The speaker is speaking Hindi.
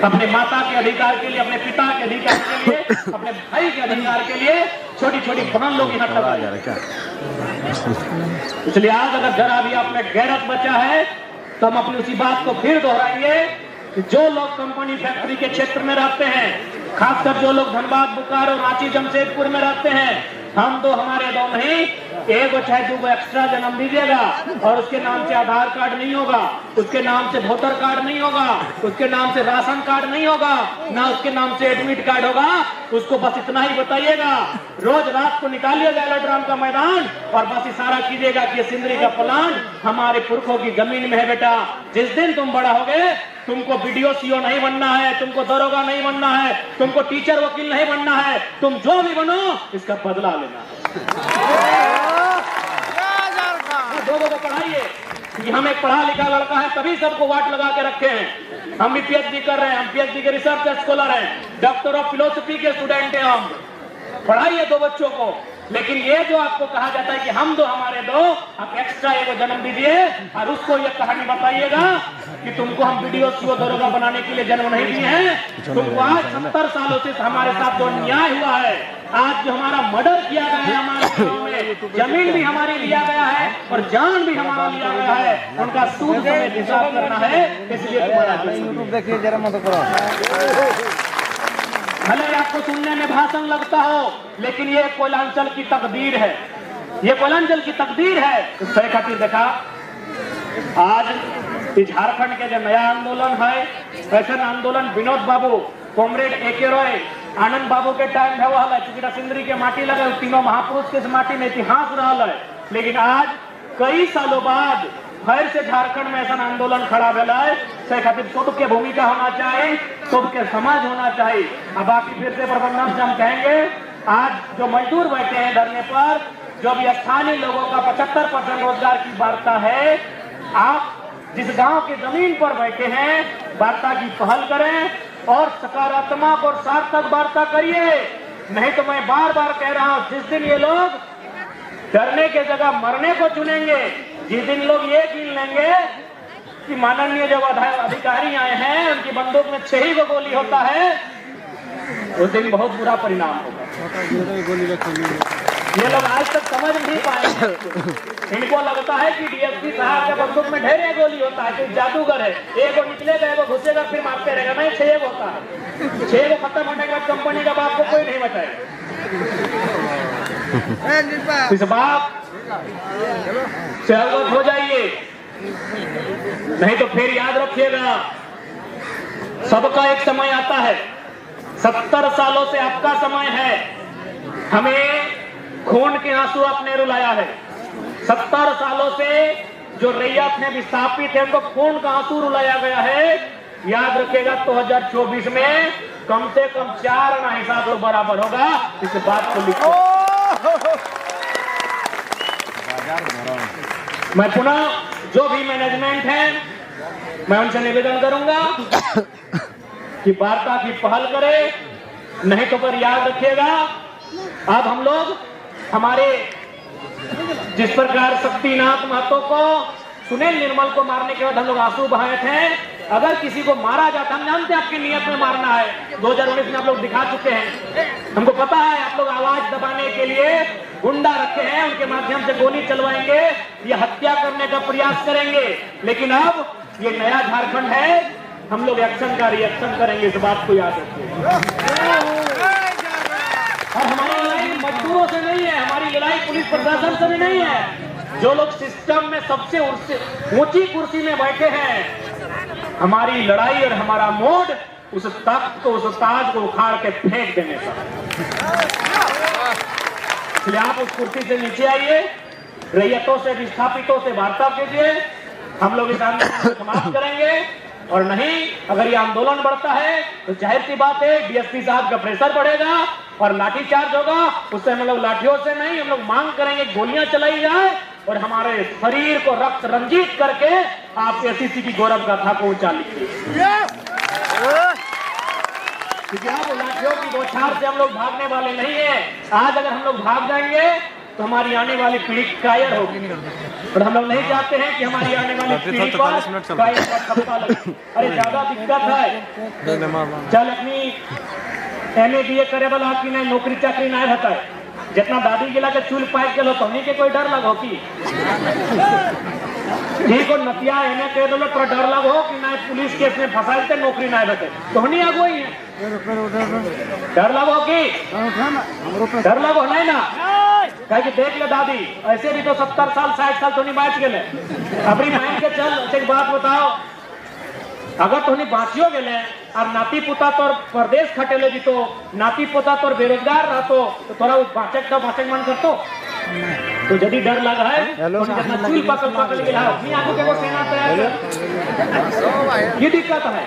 अपने माता के अधिकार के लिए, अपने पिता के अधिकार के लिए, अपने भाई के अधिकार के लिए छोटी छोटी बहन लोग यहाँ तक। इसलिए आज अगर जरा भी आप में गैरत बचा है तो हम अपनी उसी बात को फिर दोहराएंगे कि जो लोग कंपनी फैक्ट्री के क्षेत्र में रहते हैं, खासकर जो लोग धनबाद, बोकारो, रांची, जमशेदपुर में रहते हैं, हम दो हमारे दो नहीं, एक चाहे दो एक्स्ट्रा जन्म दीजिएगा और उसके नाम से आधार कार्ड नहीं होगा, उसके नाम से वोटर कार्ड नहीं होगा, उसके नाम से राशन कार्ड नहीं होगा, ना उसके नाम से एडमिट कार्ड होगा। उसको बस इतना ही बताइएगा, रोज रात को निकालिएगा एलोड्राम का मैदान और बस इशारा कीजिएगा कि सिंदरी का प्लान हमारे पुरखों की जमीन में है। बेटा, जिस दिन तुम बड़ा होगे, तुमको वीडियो सीओ नहीं बनना है, तुमको दरोगा नहीं बनना है, तुमको टीचर वकील नहीं बनना है, तुम जो भी बनो इसका बदला लेना है। लोगों को पढ़ाइए कि हम एक पढ़ा लिखा लड़का है तभी सबको वाट लगा के रखे हैं। हम भी पीएचडी कर रहे हैं, हम पीएचडी के रिसर्च स्कॉलर हैं, डॉक्टर ऑफ फिलोसफी के स्टूडेंट हैं हम। पढ़ाइए दो बच्चों को, लेकिन ये जो आपको कहा जाता है कि हम दो हमारे दो, आप एक्स्ट्रा एगो जन्म दीजिए और उसको ये कहानी बताइएगा कि तुमको हम वीडियो सीओ दरोगा बनाने के लिए जन्म नहीं दिए हैं। तुमको आज 70 सालों से हमारे साथ जो अन्याय हुआ है, आज जो हमारा मर्डर किया गया है हमारे गांव में, जमीन भी हमारी लिया गया है और जान भी हमारा लिया गया है, उनका सूद हमें हिसाब करना है। इसलिए तुम्हारा देखिए जरा मत करो, भले आपको सुनने में भाषण लगता हो, लेकिन ये कोयलांचल की तकदीर है, ये कोयलांचल की तकदीर है। उससे खातिर देखा आज झारखंड के जो नया आंदोलन है, फैशन आंदोलन, विनोद बाबू, कॉमरेड एके रॉय, आनंद बाबू के टाइम है वो चूंकि सिंदरी के माटी लगे, तीनों महापुरुष के माटी में इतिहास रहा है। लेकिन आज कई सालों बाद फिर से झारखंड में ऐसा आंदोलन खड़ा भेला है, से खातिर सबके भूमिका होना चाहिए, सबके समाज होना चाहिए। अब बाकी फिर से प्रबंधन से हम कहेंगे, आज जो मजदूर बैठे हैं धरने पर, जो भी स्थानीय लोगों का 75% रोजगार की वार्ता है, आप जिस गांव की जमीन पर बैठे हैं, वार्ता की पहल करें और सकारात्मक और सार्थक वार्ता करिए। नहीं तो मैं बार बार कह रहा हूं, जिस दिन ये लोग डरने के जगह मरने को चुनेंगे, जिस दिन लोग ये गिन लेंगे कि माननीय जो अधिकारी आए हैं उनकी बंदूक में 6 गो गोली होता है, उस दिन बहुत बुरा परिणाम होगा। ये लोग आज तक समझ नहीं पाए, इनको लगता है कि डीएसपी साहब के बंदूक में ढेर गोली होता है, कोई जादूगर है, एक निकलेगा, एक घुसेगा, फिर मारते रहेगा। नहीं, 6 होता है, 6 खत्म होने के बाद कंपनी का बाप को कोई नहीं बचाएगा। इस बात से अवगत हो जाइए, नहीं तो फिर याद रखिएगा, सबका एक समय आता है। 70 सालों से आपका समय है, हमें खून के आंसू आपने रुलाया है। 70 सालों से जो रैयत है, विस्थापित है, उनको खून का आंसू रुलाया गया है। याद रखिएगा 2024 में कम से कम 4 आना हिसाब तो बराबर होगा। इस बात को लिखो। मैं पुनः जो भी मैनेजमेंट है, मैं उनसे निवेदन करूंगा कि वार्ता की पहल करे, नहीं तो पर याद रखिएगा, अब हम लोग हमारे जिस प्रकार शक्तिनाथ महतो को, सुनील निर्मल को मारने के बाद हम लोग आंसू बहाए थे। अगर किसी को मारा जाता, हम जानते हैं आपकी नियत में मारना है, 2019 में आप लोग दिखा चुके हैं, हमको पता है आप लोग आवाज दबाने के लिए गुंडा रखे हैं, उनके माध्यम से गोली चलवाएंगे, ये हत्या करने का प्रयास करेंगे। लेकिन अब ये नया झारखंड है, हम लोग एक्शन का रिएक्शन करेंगे, इस बात को याद रखिए। और हमारी लड़ाई मजदूरों से नहीं है, हमारी लड़ाई पुलिस प्रशासन से भी नहीं है। जो लोग सिस्टम में सबसे ऊंची कुर्सी में बैठे हैं, हमारी लड़ाई और हमारा मोड उस तख्त को, उस ताज को उखाड़ के फेंक देने का। इसलिए आप उस कुर्सी से नीचे आइए, रैयतों से, विस्थापितों से वार्ता कीजिए, हम लोग इस आंदोलन को समाप्त करेंगे। और नहीं, अगर ये आंदोलन बढ़ता है तो जाहिर सी बात है डीएसपी साहब का प्रेशर बढ़ेगा और लाठीचार्ज होगा। उससे हम लोग लाठियों से नहीं, हम लोग मांग करेंगे गोलियां चलाई जाए और हमारे शरीर को रक्त रंजित करके आप एसीसी की गौरव गाथा को ऊंचा लिखिए। क्योंकि आप लाठियों की बौछार से हम लोग भागने वाले नहीं है। आज अगर हम लोग भाग जाएंगे तो हमारी आने वाली पीढ़ी कायर होगी, और हम लोग नहीं चाहते हैं कि हमारी आने वाली पीढ़ी पर कायर का ठप्पा लगे। अरे ज्यादा दिक्कत है, चल अपनी MA BA करे वाला कि नहीं नौकरी चाकरी नहीं रहता है, जितना दादी गिला के चूल पाइप के लो तो के कोई डर लगो कि ठीक हो नतिया एने कह दो तो डर लगो कि नहीं पुलिस केस में फंसाते नौकरी नहीं बैठे तो नहीं आगो ही डर लगो कि डर लगो नहीं ना कहे कि देख ले दादी ऐसे भी तो 70 साल 60 साल तो नहीं बाँच गए अपनी माइंड के चल एक बात बताओ अगर तो नहीं बाँचियो गए और नाती पोता तोर परदेश खटेले दी तो नाती पोता तोर बेरोजगार रहतो तो थोड़ा बाचक मन करतो तो यदि डर लगा है तो जितना चूल पकड़ के आगे के वो सेना तैयार ये दिक्कत है।